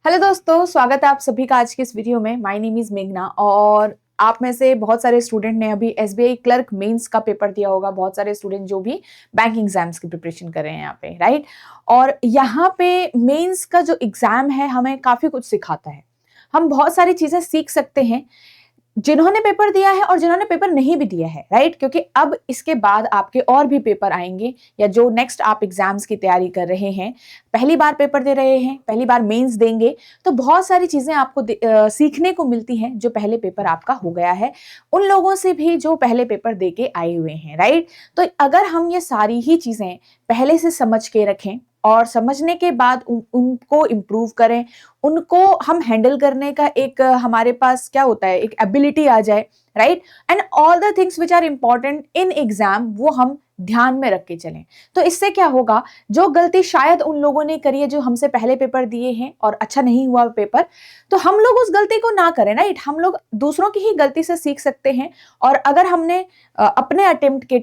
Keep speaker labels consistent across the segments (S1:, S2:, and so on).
S1: Hello दोस्तों, स्वागत है आप सभी का आज के इस वीडियो में। माय नेम इज मेघना और आप में से बहुत सारे स्टूडेंट ने अभी एसबीआई क्लर्क मेंस का पेपर दिया होगा। बहुत सारे स्टूडेंट जो भी बैंक एग्जाम्स की प्रिपरेशन कर रहे हैं यहाँ पे, राइट। और यहाँ पे मेंस का जो एग्जाम है हमें काफी कुछ सिखाता है। हम बहुत सारी चीजें सीख सकते हैं जिन्होंने पेपर दिया है और जिन्होंने पेपर नहीं भी दिया है, राइट। क्योंकि अब इसके बाद आपके और भी पेपर आएंगे, या जो नेक्स्ट आप एग्जाम्स की तैयारी कर रहे हैं, पहली बार पेपर दे रहे हैं, पहली बार मेंस देंगे, तो बहुत सारी चीजें आपको सीखने को मिलती हैं जो पहले पेपर आपका हो गया है उन लोगों से भी जो पहले पेपर दे के आए हुए हैं, राइट। तो अगर हम ये सारी ही चीजें पहले से समझ के रखें और समझने के बाद उनको इम्प्रूव करें, उनको हम हैंडल करने का एक हमारे पास क्या होता है, एक एबिलिटी आ जाए, right. And all the things which are important in exam वो हम ध्यान में रख के चलें, तो इससे क्या होगा, जो गलती शायद उन लोगों ने करी है जो हमसे पहले पेपर दिए हैं और अच्छा नहीं हुआ पेपर, तो हम लोग उस गलती को ना करें, राइट। हम लोग दूसरों की ही गलती से सीख सकते हैं। और अगर हमने अपने अटेम्प्ट के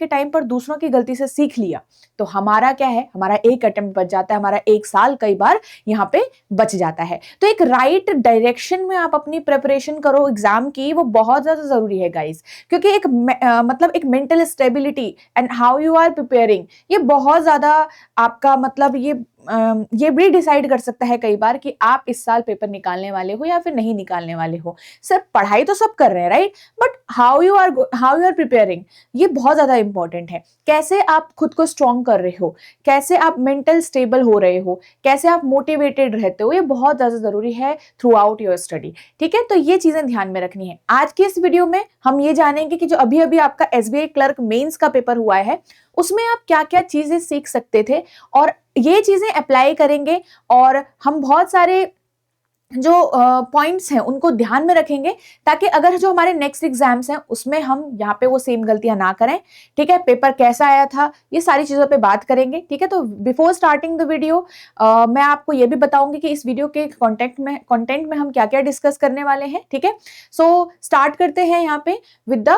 S1: टाइम पर दूसरों की गलती से सीख लिया, तो हमारा क्या है, हमारा एक अटेम्प्ट बच जाता है, हमारा एक साल कई बार यहाँ पे बच जाता है। तो एक राइट डायरेक्शन में आप अपनी प्रिपरेशन करो एग्जाम की, वो बहुत ज्यादा जरूरी है गाइस। क्योंकि एक मतलब एक mental stability and how you are preparing, ये बहुत ज्यादा आपका मतलब ये भी डिसाइड कर सकता है कई बार कि आप इस साल पेपर निकालने वाले हो या फिर नहीं निकालने वाले हो। सर पढ़ाई तो सब कर रहे हैं, right, but how you are preparing, ये बहुत ज्यादा इंपॉर्टेंट है। कैसे आप खुद को स्ट्रॉन्ग कर रहे हो, कैसे आप मेंटल स्टेबल हो रहे हो, कैसे आप मोटिवेटेड रहते हो, ये बहुत ज्यादा जरूरी है थ्रू आउट योर स्टडी। ठीक है, तो ये चीजें ध्यान में रखनी है। आज की इस वीडियो में हम ये जानेंगे कि जो अभी अभी आपका एसबीआई क्लर्क मेंस का पेपर हुआ है उसमें आप क्या क्या चीजें सीख सकते थे, और ये चीजें अप्लाई करेंगे और हम बहुत सारे जो पॉइंट्स हैं उनको ध्यान में रखेंगे, ताकि अगर जो हमारे नेक्स्ट एग्जाम्स हैं उसमें हम यहाँ पे वो सेम गलतियां ना करें। ठीक है, पेपर कैसा आया था, ये सारी चीजों पे बात करेंगे। ठीक है, तो बिफोर स्टार्टिंग द वीडियो मैं आपको ये भी बताऊंगी कि इस वीडियो के कंटेंट में हम क्या क्या डिस्कस करने वाले हैं। ठीक है, सो स्टार्ट करते हैं यहाँ पे with the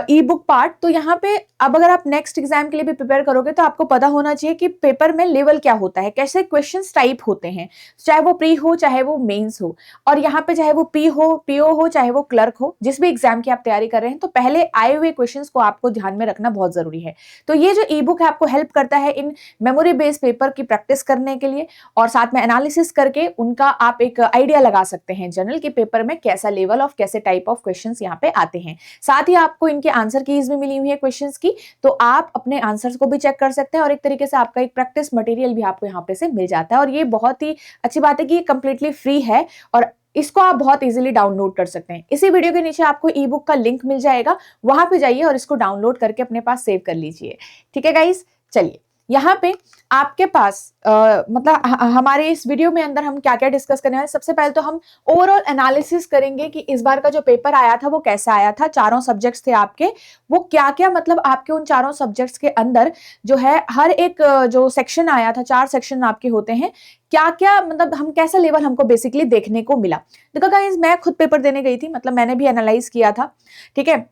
S1: E book part. तो यहाँ पे अब अगर आप नेक्स्ट एग्जाम के लिए भी प्रिपेयर करोगे तो आपको पता होना चाहिए कि पेपर में लेवल क्या होता है, कैसे क्वेश्चंस टाइप होते हैं, चाहे वो प्री हो चाहे वो मेंस हो। और यहाँ पे चाहे वो पीओ हो चाहे वो क्लर्क हो, जिस भी एग्जाम की आप तैयारी कर रहे हैं, तो पहले आए हुए क्वेश्चंस को आपको ध्यान में रखना बहुत जरूरी है। तो ये जो ई बुक है आपको हेल्प करता है इन मेमोरी बेस्ड पेपर की प्रैक्टिस करने के लिए, और साथ में एनालिसिस करके उनका आप एक आइडिया लगा सकते हैं जनरल के पेपर में कैसा लेवल ऑफ, कैसे टाइप ऑफ क्वेश्चन यहाँ पे आते हैं। साथ ही आपको इनके आंसर कीज भी मिली हुई है क्वेश्चंस की, तो आप अपने आंसर्स को भी चेक कर सकते हैं और एक तरीके से आपका एक प्रैक्टिस मटेरियल भी आपको यहाँ पे से मिल जाता है। और ये बहुत ही अच्छी बात है कि ये कंप्लीटली फ्री है और इसको आप बहुत इजीली डाउनलोड कर सकते हैं। इसी वीडियो के नीचे आपको ई बुक का लिंक मिल जाएगा, वहां पे जाइए और इसको डाउनलोड करके अपने पास सेव कर लीजिए। ठीक है गाइस, चलिए यहाँ पे आपके पास मतलब हमारे इस वीडियो में अंदर हम क्या क्या डिस्कस करने वाले। सबसे पहले तो हम ओवरऑल एनालिसिस करेंगे कि इस बार का जो पेपर आया था वो कैसा आया था, चारों सब्जेक्ट्स थे आपके, वो क्या क्या मतलब आपके उन चारों सब्जेक्ट्स के अंदर जो है हर एक जो सेक्शन आया था, 4 सेक्शन आपके होते हैं, क्या क्या मतलब हम कैसा लेवल हमको बेसिकली देखने को मिला। देखो गाइस, मैं खुद पेपर देने गई थी, मतलब मैंने भी एनालाइज किया था। ठीक है,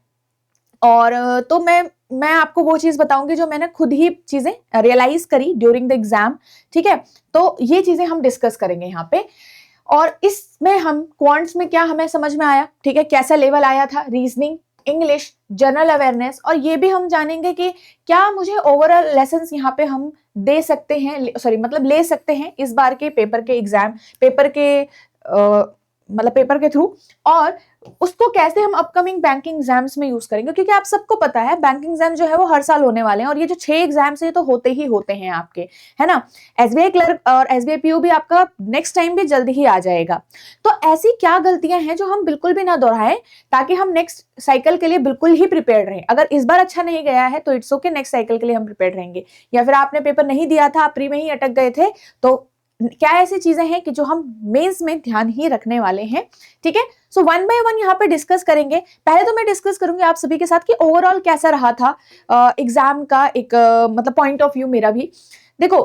S1: और तो मैं आपको वो चीज बताऊंगी जो मैंने खुद ही चीजें रियलाइज करी ड्यूरिंग द एग्जाम। ठीक है, तो ये चीजें हम डिस्कस करेंगे यहाँ पे। और इसमें हम क्वांट्स में क्या हमें समझ में आया, ठीक है, कैसा लेवल आया था, रीजनिंग, इंग्लिश, जनरल अवेयरनेस, और ये भी हम जानेंगे कि क्या मुझे ओवरऑल लेसन्स यहाँ पे हम दे सकते हैं, सॉरी मतलब ले सकते हैं इस बार के पेपर के एग्जाम, पेपर के मतलब पेपर के थ्रू, और उसको कैसे हम अपकमिंग बैंकिंग एग्जाम्स में यूज करेंगे। क्योंकि आप सबको पता है बैंकिंग एग्जाम जो है वो हर साल होने वाले हैं, और ये जो 6 एग्जाम्स है तो होते ही होते हैं आपके, है ना। एसबीआई क्लर्क और एसबीआई पीओ भी आपका नेक्स्ट टाइम भी जल्दी ही आ जाएगा। तो ऐसी क्या गलतियां हैं जो हम बिल्कुल भी ना दोहराएं, ताकि हम नेक्स्ट साइकिल के लिए बिल्कुल ही प्रिपेयर्ड रहें। अगर इस बार अच्छा नहीं गया है तो इट्स ओके, नेक्स्ट साइकिल के लिए हम प्रिपेयर्ड रहेंगे। या फिर आपने पेपर नहीं दिया था, आप प्री में ही अटक गए थे, तो क्या ऐसी चीजें हैं कि जो हम मेंस में ध्यान ही रखने वाले हैं। ठीक है, सो वन बाय वन यहाँ पे डिस्कस करेंगे। पहले तो मैं डिस्कस करूंगी आप सभी के साथ कि ओवरऑल कैसा रहा था एग्जाम का एक मतलब पॉइंट ऑफ व्यू मेरा भी। देखो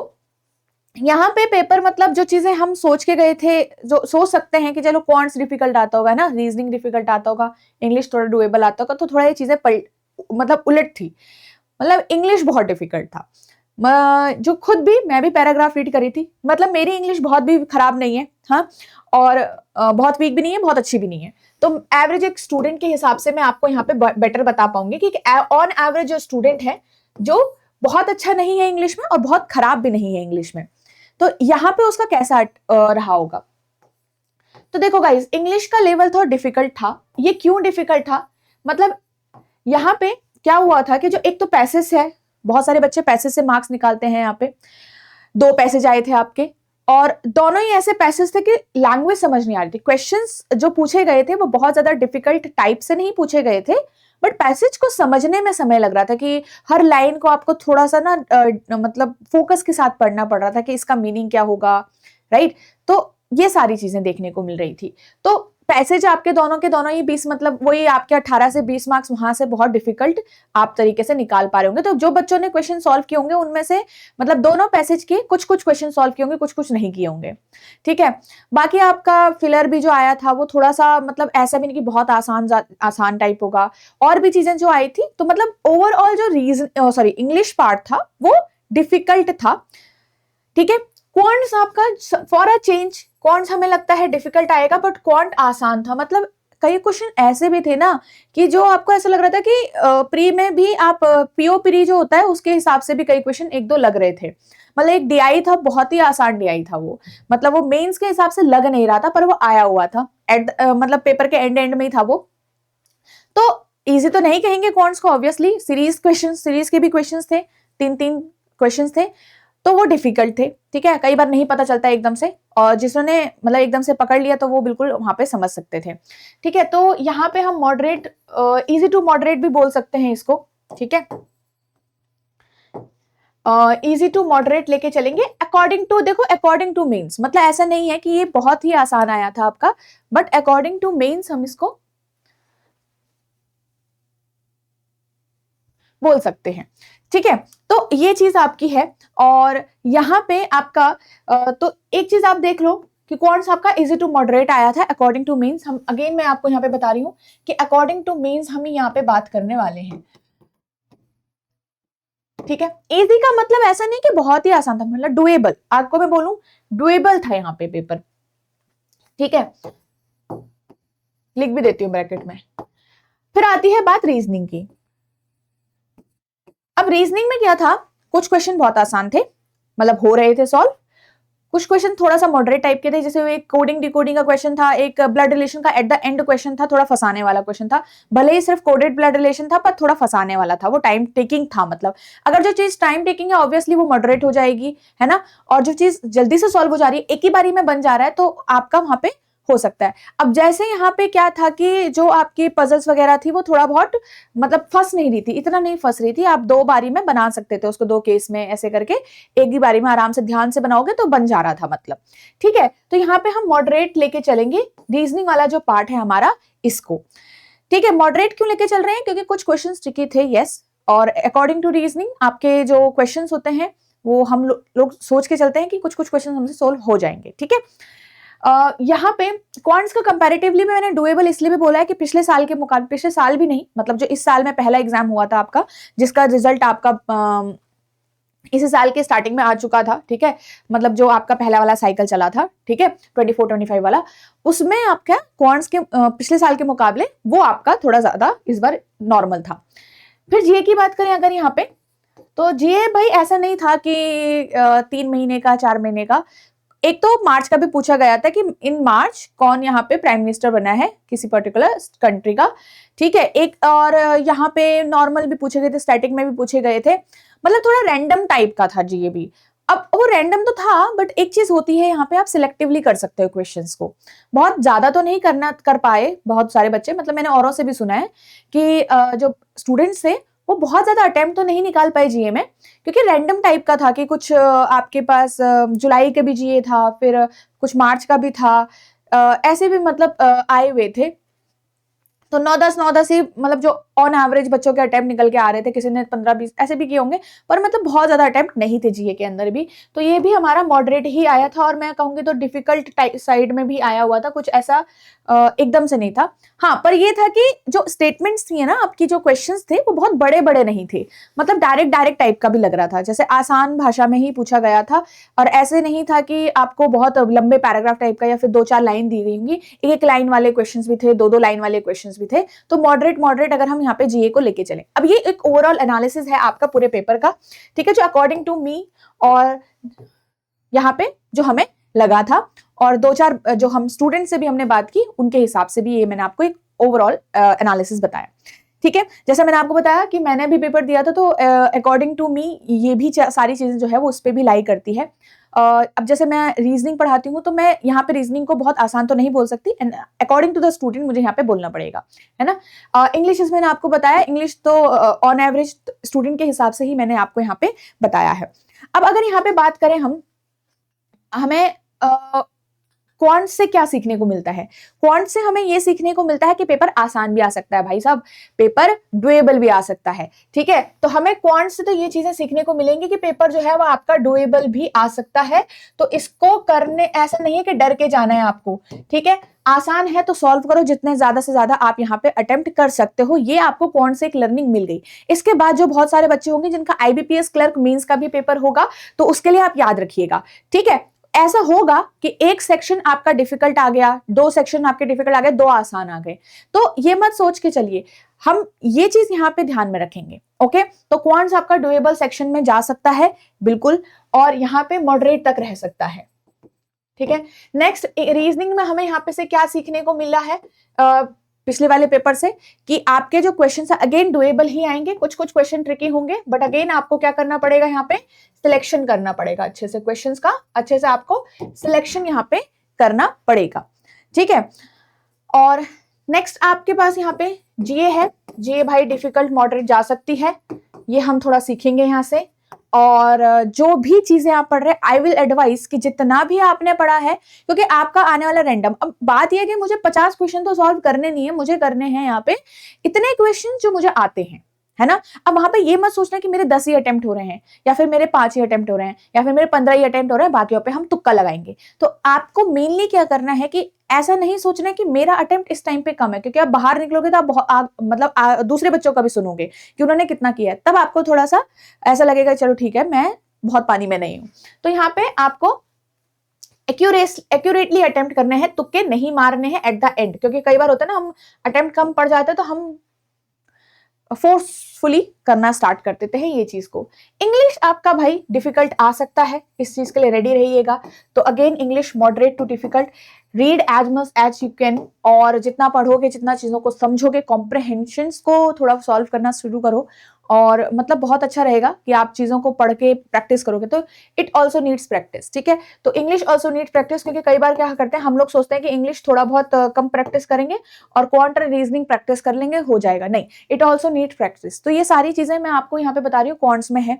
S1: यहाँ पे पेपर मतलब जो चीजें हम सोच के गए थे, जो सोच सकते हैं कि चलो क्वांट्स डिफिकल्ट आता होगा ना, रीजनिंग डिफिकल्ट आता होगा, इंग्लिश थोड़ा डुएबल आता होगा, तो थोड़ा ये चीजें मतलब उलट थी। मतलब इंग्लिश बहुत डिफिकल्ट था, जो खुद भी मैं भी पैराग्राफ रीड करी थी, मतलब मेरी इंग्लिश बहुत भी खराब नहीं है, हाँ, और बहुत वीक भी नहीं है, बहुत अच्छी भी नहीं है। तो एवरेज एक स्टूडेंट के हिसाब से मैं आपको यहाँ पे बेटर बता पाऊंगी कि ऑन एवरेज जो स्टूडेंट है जो बहुत अच्छा नहीं है इंग्लिश में और बहुत खराब भी नहीं है इंग्लिश में, तो यहाँ पे उसका कैसा रहा होगा। तो देखो गाइज, इंग्लिश का लेवल थोड़ा डिफिकल्ट था। ये क्यों डिफिकल्ट था, मतलब यहाँ पे क्या हुआ था कि जो एक तो पैसेज है, बहुत सारे बच्चे पैसेज से मार्क्स निकालते हैं। यहाँ पे 2 पैसेज आए थे आपके, और दोनों ही ऐसे पैसेज थे कि लैंग्वेज समझ नहीं आ रही थी। क्वेश्चंस जो पूछे गए थे वो बहुत ज्यादा डिफिकल्ट टाइप से नहीं पूछे गए थे, बट पैसेज को समझने में समय लग रहा था कि हर लाइन को आपको थोड़ा सा ना मतलब फोकस के साथ पढ़ना पड़ रहा था कि इसका मीनिंग क्या होगा, राइट। तो ये सारी चीजें देखने को मिल रही थी। तो पैसेज आपके दोनों के दोनों ही 20, मतलब वही आपके 18 से 20 मार्क्स वहां से बहुत डिफिकल्ट आप तरीके से निकाल पा रहे होंगे। तो जो बच्चों ने क्वेश्चन सॉल्व किए होंगे उनमें से मतलब दोनों पैसेज के कुछ कुछ क्वेश्चन सॉल्व किए होंगे, कुछ कुछ नहीं किए होंगे, ठीक है। बाकी आपका फिलर भी जो आया था वो थोड़ा सा मतलब ऐसा भी नहीं कि बहुत आसान टाइप होगा, और भी चीजें जो आई थी। तो मतलब ओवरऑल जो इंग्लिश पार्ट था वो डिफिकल्ट था, ठीक है। क्वांट्स आपका फॉर अ चेंज, क्वांट्स हमें लगता है डिफिकल्ट आएगा, बट क्वांट आसान था। मतलब कई क्वेश्चन ऐसे भी थे ना कि जो आपको ऐसा लग रहा था कि प्री में भी आप पीओ प्री जो होता है उसके हिसाब से भी कई क्वेश्चन 1-2 लग रहे थे। मतलब एक डीआई था, बहुत ही आसान डीआई था वो, मतलब वो मेंस के हिसाब से लग नहीं रहा था, पर वो आया हुआ था मतलब पेपर के एंड में ही था वो। तो इजी तो नहीं कहेंगे क्वांट्स को, ऑब्वियसली सीरीज के भी क्वेश्चंस थे, 3-3 क्वेश्चंस थे, तो वो डिफिकल्ट थे, ठीक है। कई बार नहीं पता चलता एकदम से, और जिसने मतलब एकदम से पकड़ लिया तो वो बिल्कुल वहां पे समझ सकते थे, ठीक है। तो यहाँ पे हम मॉडरेट, इजी टू मॉडरेट भी बोल सकते हैं इसको, ठीक है। इजी टू मॉडरेट लेके चलेंगे अकॉर्डिंग टू, देखो अकॉर्डिंग टू मीन्स, मतलब ऐसा नहीं है कि ये बहुत ही आसान आया था आपका, बट अकॉर्डिंग टू मीन्स हम इसको बोल सकते हैं, ठीक है। तो ये चीज आपकी है, और यहाँ पे आपका तो एक चीज आप देख लो कि कौन सा आपका इजी टू मॉडरेट आया था अकॉर्डिंग टू मीन्स। हम अगेन मैं आपको यहाँ पे बता रही हूँ कि अकॉर्डिंग टू मीन्स हम यहाँ पे बात करने वाले हैं, ठीक है। इजी का मतलब ऐसा नहीं कि बहुत ही आसान था, मतलब डुएबल, आपको मैं बोलूं डुएबल था यहाँ पे पेपर, ठीक है। लिख भी देती हूँ ब्रैकेट में। फिर आती है बात रीजनिंग की। अब रीजनिंग में क्या था, कुछ क्वेश्चन बहुत आसान थे, मतलब हो रहे थे सॉल्व। कुछ क्वेश्चन थोड़ा सा मॉडरेट टाइप के थे, जैसे एक कोडिंग डिकोडिंग का क्वेश्चन था, एक ब्लड रिलेशन का एट द एंड क्वेश्चन था, थोड़ा फंसाने वाला क्वेश्चन था। भले ही सिर्फ कोडेड ब्लड रिलेशन था, पर थोड़ा फंसाने वाला था, वो टाइम टेकिंग था। मतलब अगर जो चीज टाइम टेकिंग है ऑब्वियसली वो मॉडरेट हो जाएगी, है ना। और जो चीज जल्दी से सॉल्व हो जा रही है, एक ही बारी में बन जा रहा है, तो आपका वहां पे हो सकता है। अब जैसे यहाँ पे क्या था कि जो आपकी पजल्स वगैरह थी वो थोड़ा बहुत मतलब फंस नहीं रही थी, इतना नहीं फंस रही थी, आप 2 बारी में बना सकते थे उसको, 2 केस में ऐसे करके एक ही बारी में आराम से ध्यान से बनाओगे तो बन जा रहा था, मतलब ठीक है। तो यहाँ पे हम मॉडरेट लेके चलेंगे रीजनिंग वाला जो पार्ट है हमारा, इसको, ठीक है। मॉडरेट क्यों लेके चल रहे हैं, क्योंकि कुछ क्वेश्चंस ट्रिकी थे, यस, और अकॉर्डिंग टू रीजनिंग आपके जो क्वेश्चंस होते हैं वो हम लोग सोच के चलते हैं कि कुछ कुछ क्वेश्चन हमसे सोल्व हो जाएंगे, ठीक है। यहाँ पे क्वांट्स का कंपैरेटिवली मैंने डुएबल इसलिए भी बोला है कि पिछले साल के मुकाबले, पिछले साल भी नहीं, मतलब जो इस साल में पहला एग्जाम हुआ था आपका, जिसका रिजल्ट आपका इसी साल के स्टार्टिंग में आ चुका था, ठीक है। मतलब जो आपका पहला वाला साइकिल चला था, ठीक है, 24-25 वाला, उसमें आपका क्वांट्स के पिछले साल के मुकाबले वो आपका थोड़ा ज्यादा इस बार नॉर्मल था। फिर जीए की बात करें अगर यहाँ पे, तो जीए भाई ऐसा नहीं था कि 3 महीने का, 4 महीने का। एक तो मार्च का भी पूछा गया था कि इन मार्च कौन यहाँ पे प्राइम मिनिस्टर बना है किसी पर्टिकुलर कंट्री का, ठीक है। एक और यहाँ पे नॉर्मल भी पूछे गए थे, स्टैटिक में भी पूछे गए थे, मतलब थोड़ा रैंडम टाइप का था जीए भी। अब वो रैंडम तो था, बट एक चीज होती है यहाँ पे आप सिलेक्टिवली कर सकते हो क्वेश्चंस को, बहुत ज्यादा तो नहीं कर पाए बहुत सारे बच्चे, मतलब मैंने औरों से भी सुना है कि जो स्टूडेंट्स थे वो बहुत ज्यादा अटेम्प्ट तो नहीं निकाल पाए जीए में, क्योंकि रैंडम टाइप का था कि कुछ आपके पास जुलाई का भी जीए था, फिर कुछ मार्च का भी था, ऐसे भी मतलब आए हुए थे। तो 9-10 ही मतलब जो ऑन एवरेज बच्चों के अटेम्प्ट निकल के आ रहे थे, किसी ने 15-20 ऐसे भी किए होंगे, पर मतलब बहुत ज्यादा अटेम्प्ट नहीं थे जीए के अंदर भी। तो ये भी हमारा मॉडरेट ही आया था, और मैं कहूंगी तो डिफिकल्ट साइड में भी आया हुआ था, कुछ ऐसा एकदम से नहीं था। हाँ, पर ये था कि जो स्टेटमेंट्स थी ना आपकी, जो क्वेश्चंस थे वो बहुत बड़े बड़े नहीं थे, मतलब डायरेक्ट टाइप का भी लग रहा था, जैसे आसान भाषा में ही पूछा गया था। और ऐसे नहीं था कि आपको बहुत लंबे पैराग्राफ टाइप का या फिर 2-4 लाइन दी गई होंगी, एक लाइन वाले क्वेश्चंस भी थे, 2-2 लाइन वाले क्वेश्चंस भी थे। तो मॉडरेट अगर हम यहाँ पे जीए को लेके चले, अब ये एक ओवरऑल एनालिसिस है आपका पूरे पेपर का, ठीक है, जो अकॉर्डिंग टू मी और यहाँ पे जो हमें लगा था, और 2-4 जो हम स्टूडेंट से भी हमने बात की, उनके हिसाब से भी ये मैंने आपको एक ओवरऑल एनालिसिस बताया, ठीक है। जैसे मैंने आपको बताया कि मैंने भी पेपर दिया था, तो अकॉर्डिंग टू मी ये भी सारी चीजें जो है वो उस पर भी लाई करती है। अब जैसे मैं रीजनिंग पढ़ाती हूँ, तो मैं यहाँ पे रीजनिंग को बहुत आसान तो नहीं बोल सकती, and according to the student मुझे यहाँ पे बोलना पड़ेगा, है ना। इंग्लिश मैंने आपको बताया, इंग्लिश तो ऑन एवरेज स्टूडेंट के हिसाब से ही मैंने आपको यहाँ पे बताया है। अब अगर यहाँ पे बात करें हमें क्वांट से क्या सीखने को मिलता है, क्वांट से हमें ये सीखने को मिलता है कि पेपर आसान भी आ सकता है भाई साहब, पेपर डुएबल भी आ सकता है, ठीक है। तो हमें क्वांट से तो ये चीजें सीखने को मिलेंगी कि पेपर जो है वो आपका डुएबल भी आ सकता है। तो इसको करने ऐसा नहीं है कि डर के जाना है आपको, ठीक है, आसान है तो सॉल्व करो, जितने ज्यादा से ज्यादा आप यहाँ पे अटेम्प्ट कर सकते हो, ये आपको क्वांट से एक लर्निंग मिल गई। इसके बाद जो बहुत सारे बच्चे होंगे जिनका आईबीपीएस क्लर्क मेंस का भी पेपर होगा, तो उसके लिए आप याद रखिएगा, ठीक है। ऐसा होगा कि एक सेक्शन आपका डिफिकल्ट आ गया, 2 सेक्शन आपके डिफिकल्ट आ गए, 2 आसान आ गए, तो ये मत सोच के चलिए, हम ये चीज यहाँ पे ध्यान में रखेंगे, ओके। तो क्वांट्स आपका डुएबल सेक्शन में जा सकता है बिल्कुल, और यहाँ पे मॉडरेट तक रह सकता है, ठीक है। नेक्स्ट रीजनिंग में हमें यहाँ पे से क्या सीखने को मिला है पिछले वाले पेपर से, कि आपके जो क्वेश्चन है अगेन डुएबल ही आएंगे, कुछ क्वेश्चन ट्रिकी होंगे, बट अगेन आपको क्या करना पड़ेगा, यहाँ पे सिलेक्शन करना पड़ेगा अच्छे से, क्वेश्चंस का अच्छे से आपको सिलेक्शन यहाँ पे करना पड़ेगा, ठीक है। और नेक्स्ट आपके पास यहाँ पे जीए है, जीए भाई डिफिकल्ट मॉडरेट जा सकती है, ये हम थोड़ा सीखेंगे यहाँ से। और जो भी चीजें आप पढ़ रहे हैं, आई विल एडवाइस कि जितना भी आपने पढ़ा है, क्योंकि आपका आने वाला रैंडम, अब बात यह है कि मुझे 50 क्वेश्चन तो सॉल्व करने नहीं है, मुझे करने हैं यहाँ पे इतने क्वेश्चन जो मुझे आते हैं, है ना। अब वहां पे ये मत सोचना कि मेरे 10 ही अटेम्प्ट हो रहे हैं, या फिर मेरे 5 ही अटेम्प्ट हो रहे हैं, या फिर मेरे 15 ही अटेम्प्ट हो रहे हैं, बाकियों पे हम तुक्का लगाएंगे। तो आपको मेनली क्या करना है कि ऐसा नहीं सोचना है कि मेरा अटेम्प्ट इस टाइम पे कम है, क्योंकि आप बाहर निकलोगे तो आप दूसरे बच्चों का भी सुनोगे कि उन्होंने कितना किया है, तब आपको थोड़ा सा ऐसा लगेगा चलो ठीक है मैं बहुत पानी में नहीं हूं। तो यहाँ पे आपको एक्यूरेटली अटेम्प्ट करने हैं, तुक्के नहीं मारने हैं एट द एंड, क्योंकि कई बार होता है ना हम अटेम्प्ट कम पड़ जाते हैं तो हम फोर्सफुली करना स्टार्ट कर देते हैं ये चीज को। इंग्लिश आपका भाई डिफिकल्ट आ सकता है, इस चीज के लिए रेडी रहिएगा। तो again English moderate to difficult, read as much as you can, और जितना पढ़ोगे, जितना चीजों को समझोगे, कॉम्प्रहेंशंस को थोड़ा सॉल्व करना शुरू करो, और मतलब बहुत अच्छा रहेगा कि आप चीजों को पढ़ के प्रैक्टिस करोगे। तो इट ऑल्सो नीड्स प्रैक्टिस, ठीक है। तो इंग्लिश ऑल्सो नीड्स प्रैक्टिस, क्योंकि कई बार क्या करते हैं हम लोग सोचते हैं कि इंग्लिश थोड़ा बहुत कम प्रैक्टिस करेंगे और क्वांट रीजनिंग प्रैक्टिस कर लेंगे हो जाएगा, नहीं, इट ऑल्सो नीड्स प्रैक्टिस। तो ये सारी चीजें मैं आपको यहाँ पे बता रही हूँ क्वांट्स में है,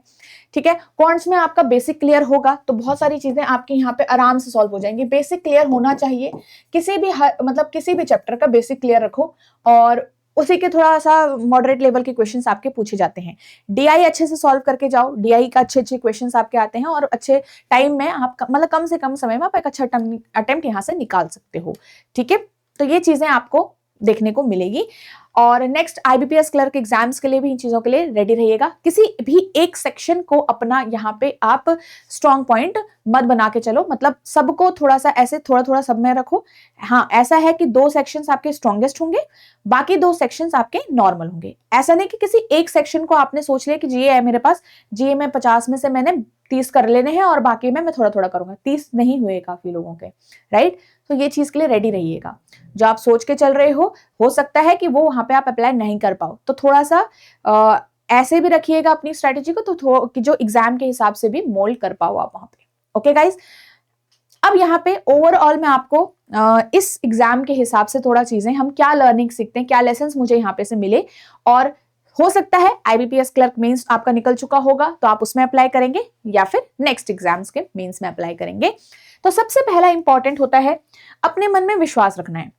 S1: ठीक है। क्वांट्स में आपका बेसिक क्लियर होगा तो बहुत सारी चीजें आपकी यहाँ पे आराम से सॉल्व हो जाएंगी। बेसिक क्लियर होना चाहिए, किसी भी मतलब किसी भी चैप्टर का बेसिक क्लियर रखो, और उसी के थोड़ा सा मॉडरेट लेवल के क्वेश्चंस आपके पूछे जाते हैं। डीआई अच्छे से सॉल्व करके जाओ, डीआई का अच्छे क्वेश्चंस आपके आते हैं, और अच्छे टाइम में आप मतलब कम से कम समय में आप एक अच्छा अटेम्प्ट यहाँ से निकाल सकते हो, ठीक है। तो ये चीजें आपको देखने को मिलेगी। और नेक्स्ट आईबीपीएस क्लर्क एग्जाम्स के लिए भी इन चीजों के लिए रेडी रहिएगा। किसी भी एक सेक्शन को अपना यहाँ पे आप स्ट्रॉन्ग पॉइंट मत बना के चलो, मतलब सबको थोड़ा सा ऐसे थोड़ा सब में रखो। हाँ, ऐसा है कि 2 सेक्शंस आपके स्ट्रॉन्गेस्ट होंगे, बाकी 2 सेक्शंस आपके नॉर्मल होंगे। ऐसा नहीं कि किसी एक सेक्शन को आपने सोच लिया कि जीए है मेरे पास, जीए में 50 में से मैंने 30 कर लेने हैं और बाकी में मैं थोड़ा करूंगा। 30 नहीं हुए काफी लोगों के, राइट। तो ये चीज के लिए रेडी रहिएगा। जो आप सोच के चल रहे हो सकता है कि वो वहां पे आप अप्लाई नहीं कर पाओ, तो थोड़ा सा ऐसे भी रखिएगा अपनी स्ट्रेटेजी को, तो कि जो एग्जाम के हिसाब से भी मोल्ड कर पाओ आप वहां पे। ओके गाइज, अब यहाँ पे ओवरऑल मैं आपको इस एग्जाम के हिसाब से थोड़ा चीजें, हम क्या लर्निंग सीखते हैं, क्या लेसन्स मुझे यहाँ पे से मिले, और हो सकता है आईबीपीएस क्लर्क मेंस आपका निकल चुका होगा तो आप उसमें अप्लाई करेंगे, या फिर नेक्स्ट एग्जाम्स के मेंस में अप्लाई करेंगे। तो सबसे पहला इंपॉर्टेंट होता है अपने मन में विश्वास रखना है।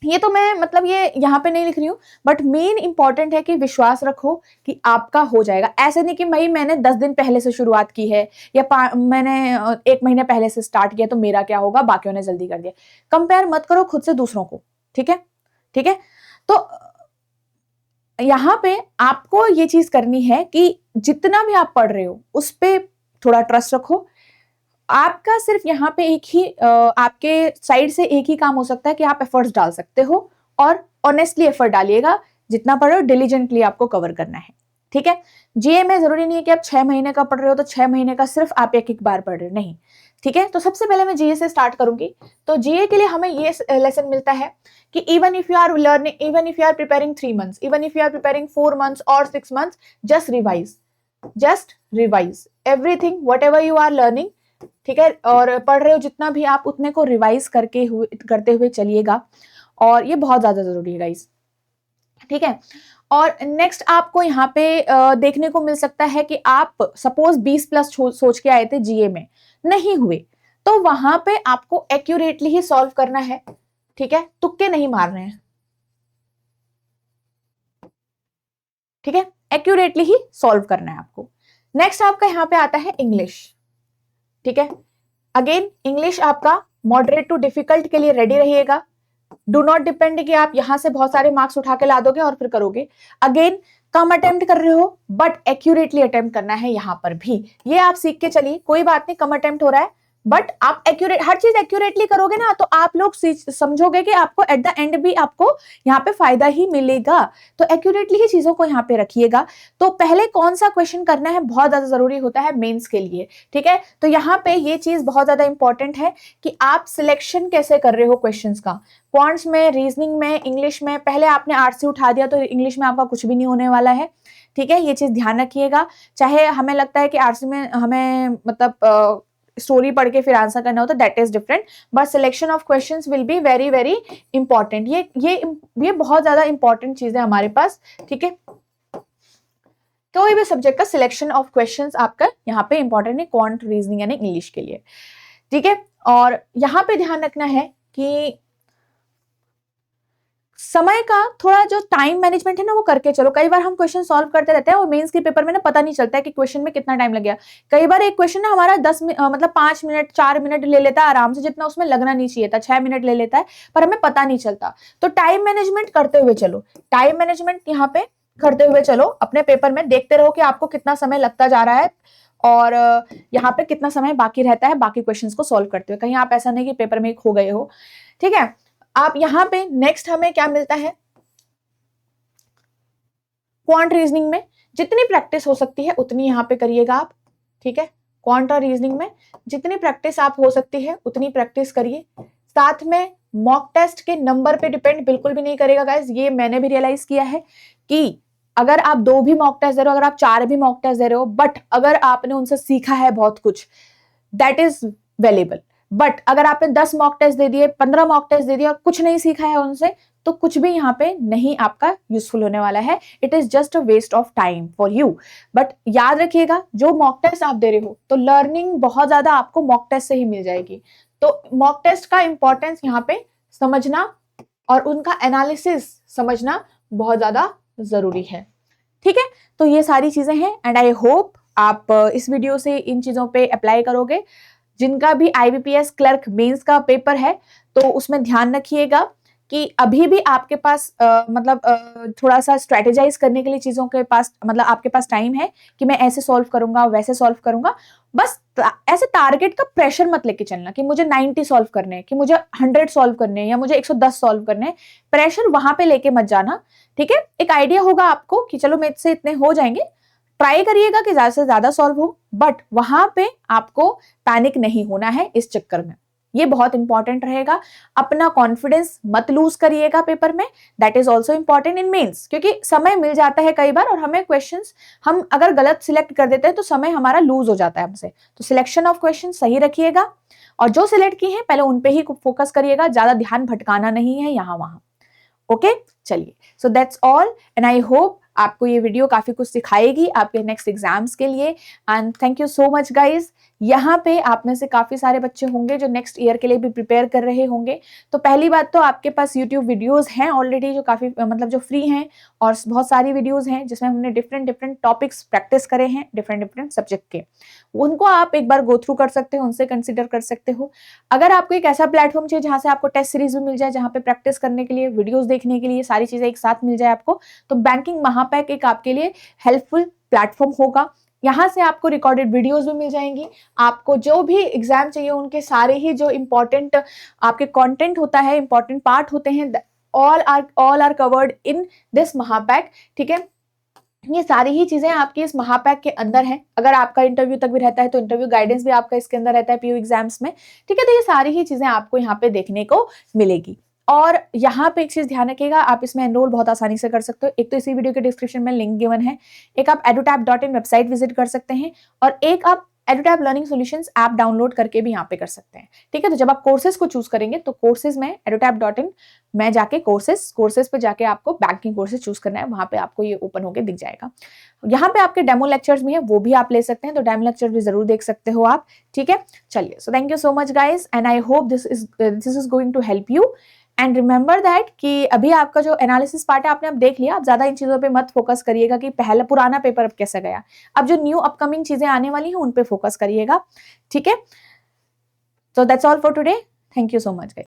S1: ये तो मैं मतलब ये यहाँ पे नहीं लिख रही हूँ, बट मेन इंपॉर्टेंट है कि विश्वास रखो कि आपका हो जाएगा। ऐसे नहीं कि भाई मैंने 10 दिन पहले से शुरुआत की है या मैंने 1 महीने पहले से स्टार्ट किया तो मेरा क्या होगा, बाकियों ने जल्दी कर दिया। कंपेयर मत करो खुद से दूसरों को, ठीक है, ठीक है। तो यहाँ पे आपको ये चीज करनी है कि जितना भी आप पढ़ रहे हो उस पे थोड़ा ट्रस्ट रखो। आपका सिर्फ यहाँ पे एक ही आपके साइड से एक ही काम हो सकता है कि आप एफर्ट्स डाल सकते हो और ऑनेस्टली एफर्ट डालिएगा। जितना पढ़ रहे हो डिलीजेंटली आपको कवर करना है, ठीक है। जीए में जरूरी नहीं है कि आप 6 महीने का पढ़ रहे हो तो 6 महीने का सिर्फ आप एक एक बार पढ़ रहे हो, नहीं, ठीक है। तो सबसे पहले मैं जीए से स्टार्ट करूंगी। तो जीए के लिए हमें ये लेसन मिलता है कि even if you are learning, even if you are preparing 3 months, even if you are preparing 4 months और 6 months, just revise everything whatever you are learning, ठीक है। और पढ़ रहे हो जितना भी आप उतने को रिवाइज करते हुए चलिएगा, और ये बहुत ज्यादा जरूरी है गाइस, ठीक है। और नेक्स्ट आपको यहाँ पे देखने को मिल सकता है कि आप सपोज 20+ सोच के आए थे जीए में, नहीं हुए, तो वहां पे आपको एक्यूरेटली ही सॉल्व करना है, ठीक है, तुक्के नहीं मारने हैं, ठीक है, एक्यूरेटली ही सॉल्व करना है आपको। नेक्स्ट आपका यहाँ पे आता है इंग्लिश, ठीक है। अगेन इंग्लिश आपका मॉडरेट टू डिफिकल्ट के लिए रेडी रहिएगा। डू नॉट डिपेंड कि आप यहां से बहुत सारे मार्क्स उठा के ला दोगे और फिर करोगे। अगेन कम अटेम्प्ट कर रहे हो बट एक्यूरेटली अटेम्प्ट करना है यहां पर भी। ये आप सीख के चलिए, कोई बात नहीं, कम अटेम्प्ट हो रहा है बट आप एक्यूरेट, हर चीज एक्यूरेटली करोगे ना तो आप लोग समझोगे कि आपको एट द एंड भी आपको यहाँ पे फायदा ही मिलेगा। तो एक्यूरेटली ही चीजों को यहाँ पे रखिएगा। तो पहले कौन सा क्वेश्चन करना है बहुत ज्यादा जरूरी होता है मेंस के लिए, ठीक है। तो यहाँ पे ये चीज बहुत ज्यादा इंपॉर्टेंट है कि आप सिलेक्शन कैसे कर रहे हो क्वेश्चंस का। क्वांट्स में, रीजनिंग में, इंग्लिश में, पहले आपने आर्ट्स से उठा दिया तो इंग्लिश में आपका कुछ भी नहीं होने वाला है, ठीक है। ये चीज ध्यान रखिएगा। चाहे हमें लगता है कि आर्ट्स में हमें मतलब स्टोरी पढ़ के फिर आंसर करना होता है, that is different, but selection of questions will be very very important. ये बहुत ज्यादा इंपॉर्टेंट चीज है हमारे पास, ठीक है। कोई भी सब्जेक्ट का सिलेक्शन ऑफ क्वेश्चंस आपका यहाँ पे इंपॉर्टेंट है, क्वांट, रीजनिंग यानी इंग्लिश के लिए, ठीक है। और यहाँ पे ध्यान रखना है कि समय का थोड़ा जो टाइम मैनेजमेंट है ना वो करके चलो। कई बार हम क्वेश्चन सॉल्व करते रहते हैं और मेंस के पेपर में ना पता नहीं चलता है कि क्वेश्चन में कितना टाइम लग गया। कई बार एक क्वेश्चन ना हमारा 10 मतलब 5 मिनट 4 मिनट ले लेता है आराम से, जितना उसमें लगना नहीं चाहिए था, 6 मिनट ले लेता है, पर हमें पता नहीं चलता। तो टाइम मैनेजमेंट करते हुए चलो, टाइम मैनेजमेंट यहाँ पे करते हुए चलो। अपने पेपर में देखते रहो कि आपको कितना समय लगता जा रहा है और यहाँ पे कितना समय बाकी रहता है बाकी क्वेश्चंस को सॉल्व करते हुए। कहीं आप ऐसा नहीं कि पेपर में खो गए हो, ठीक है। आप यहाँ पे नेक्स्ट हमें क्या मिलता है, क्वांट रीजनिंग में जितनी प्रैक्टिस हो सकती है उतनी यहाँ पे करिएगा आप, ठीक है। क्वांट और रीजनिंग में जितनी प्रैक्टिस आप हो सकती है उतनी प्रैक्टिस करिए। साथ में मॉक टेस्ट के नंबर पे डिपेंड बिल्कुल भी नहीं करेगा गाइस। ये मैंने भी रियलाइज किया है कि अगर आप 2 भी मॉक टेस्ट दे रहे हो, अगर आप 4 भी मॉक टेस्ट दे रहे हो, बट अगर आपने उनसे सीखा है बहुत कुछ, दैट इज वैल्यूएबल। बट अगर आपने 10 मॉक टेस्ट दे दिए, 15 मॉक टेस्ट दे दिया, कुछ नहीं सीखा है उनसे, तो कुछ भी यहाँ पे नहीं आपका यूजफुल होने वाला है। It is just a waste of time for you. But याद रखिएगा जो मॉक टेस्ट आप दे रहे हो तो लर्निंग बहुत ज्यादा आपको मॉक टेस्ट से ही मिल जाएगी। तो मॉक टेस्ट का इंपॉर्टेंस यहाँ पे समझना और उनका एनालिसिस समझना बहुत ज्यादा जरूरी है, ठीक है। तो ये सारी चीजें हैं एंड आई होप आप इस वीडियो से इन चीजों पे अप्लाई करोगे। जिनका भी आईबीपीएस क्लर्क मेंस का पेपर है तो उसमें ध्यान रखिएगा कि अभी भी आपके पास मतलब थोड़ा सा स्ट्रेटेजाइज करने के लिए चीजों के पास, मतलब आपके पास टाइम है कि मैं ऐसे सॉल्व करूंगा वैसे सॉल्व करूंगा। बस ऐसे टारगेट का प्रेशर मत लेके चलना कि मुझे 90 सॉल्व करने हैं, कि मुझे 100 सॉल्व करने हैं या मुझे 110 सॉल्व करने हैं। प्रेशर वहां पे लेके मत जाना, ठीक है। एक आइडिया होगा आपको कि चलो मेरे से इतने हो जाएंगे, ट्राई करिएगा कि ज्यादा से ज्यादा सॉल्व हो, बट वहां पे आपको पैनिक नहीं होना है इस चक्कर में। ये बहुत इंपॉर्टेंट रहेगा। अपना कॉन्फिडेंस मत लूज करिएगा पेपर में, that is also important in mains, क्योंकि समय मिल जाता है कई बार और हमें क्वेश्चंस हम अगर गलत सिलेक्ट कर देते हैं तो समय हमारा लूज हो जाता है हमसे। तो सिलेक्शन ऑफ क्वेश्चन सही रखिएगा और जो सिलेक्ट किए हैं पहले उन पे ही फोकस करिएगा, ज्यादा ध्यान भटकाना नहीं है यहाँ वहां। ओके, चलिए, so that's all and I hope आपको ये वीडियो काफी कुछ सिखाएगी आपके नेक्स्ट एग्जाम्स के लिए। And thank you so much guys यहाँ पे आप में से काफ़ी सारे बच्चे होंगे जो नेक्स्ट ईयर के लिए भी प्रिपेयर कर रहे होंगे। तो पहली बात तो आपके पास यूट्यूब वीडियोज़ हैं ऑलरेडी जो काफ़ी मतलब जो फ्री हैं, और बहुत सारी वीडियोज़ हैं जिसमें हमने डिफरेंट टॉपिक्स प्रैक्टिस करे हैं डिफरेंट सब्जेक्ट के। उनको आप एक बार गो थ्रू कर सकते हो, उनसे कंसिडर कर सकते हो। अगर आपको एक ऐसा प्लेटफॉर्म चाहिए जहाँ से आपको टेस्ट सीरीज भी मिल जाए, जहाँ पे प्रैक्टिस करने के लिए, वीडियोज़ देखने के लिए सारी चीज़ें एक साथ मिल जाए आपको, तो बैंकिंग महापैक एक आपके लिए हेल्पफुल प्लेटफॉर्म होगा। यहाँ से आपको रिकॉर्डेड वीडियोस भी मिल जाएंगी। आपको जो भी एग्जाम चाहिए उनके सारे ही जो इम्पोर्टेंट आपके कंटेंट होता है, इम्पोर्टेंट पार्ट होते हैं, all are covered in this महापैक। ठीक है, ये सारी ही चीजें आपकी इस महापैक के अंदर है। अगर आपका इंटरव्यू तक भी रहता है तो इंटरव्यू गाइडेंस भी आपका इसके अंदर रहता है पीयू एग्जाम्स में। ठीक है, तो ये सारी ही चीजें आपको यहाँ पे देखने को मिलेगी। और यहाँ पे एक चीज ध्यान रखिएगा, आप इसमें एनरोल बहुत आसानी से कर सकते हो। एक तो इसी वीडियो के डिस्क्रिप्शन में लिंक गिवन है, एक आप edutap.in वेबसाइट विजिट कर सकते हैं, और एक आप edutap learning solutions app download करके भी यहाँ पे कर सकते हैं। ठीक है, तो जब आप कोर्सेज को चूज करेंगे तो कोर्सेज में edutap.in में जाके कोर्सेज पे जाके आपको बैंकिंग कोर्सेज चूज करना है, वहां पे आपको ये ओपन होके दिख जाएगा। यहाँ पे आपके डेमो लेक्चर्स भी है, वो भी आप ले सकते हैं, तो डेमो लेक्चर भी जरूर देख सकते हो आप। ठीक है, चलिए, so thank you so much guys, and I hope this is going to help you. And remember that कि अभी आपका जो एनालिसिस पार्ट है आपने अब देख लिया, आप ज्यादा इन चीजों पे मत फोकस करिएगा कि पहला पुराना पेपर अब कैसा गया। अब जो न्यू अपकमिंग चीजें आने वाली हैं उन पे फोकस करिएगा। ठीक है, so that's all for today. Thank you so much guys.